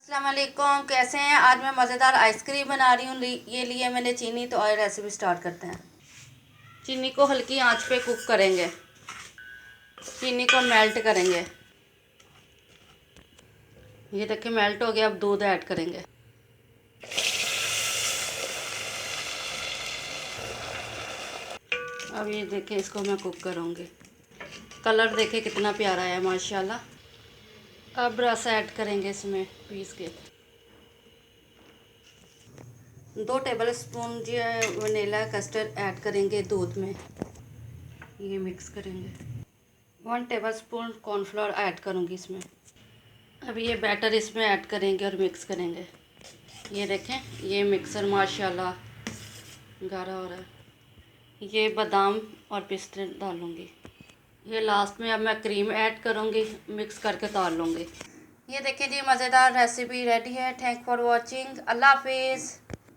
अस्सलाम वालेकुम, कैसे हैं। आज मैं मज़ेदार आइसक्रीम बना रही हूँ। ये लिए मैंने चीनी। तो और रेसिपी स्टार्ट करते हैं। चीनी को हल्की आंच पे कुक करेंगे। चीनी को मेल्ट करेंगे। ये देखिए मेल्ट हो गया। अब दूध ऐड करेंगे। अब ये देखिए इसको मैं कुक करूँगी। कलर देखिए कितना प्यारा है माशाल्लाह। अब रस ऐड करेंगे इसमें पीस के। 2 टेबल स्पून जो है वनीला कस्टर्ड ऐड करेंगे दूध में। ये मिक्स करेंगे। 1 टेबल स्पून कॉर्नफ्लोर ऐड करूँगी इसमें। अब ये बैटर इसमें ऐड करेंगे और मिक्स करेंगे। ये देखें ये मिक्सर माशाल्लाह गाढ़ा हो रहा है। ये बादाम और पिस्ते डालूँगी। ये लास्ट में अब मैं क्रीम ऐड करूँगी। मिक्स करके उतार लूँगी। ये देखिए जी मज़ेदार रेसिपी रेडी है। Thank for watching. अल्लाह हाफिज़।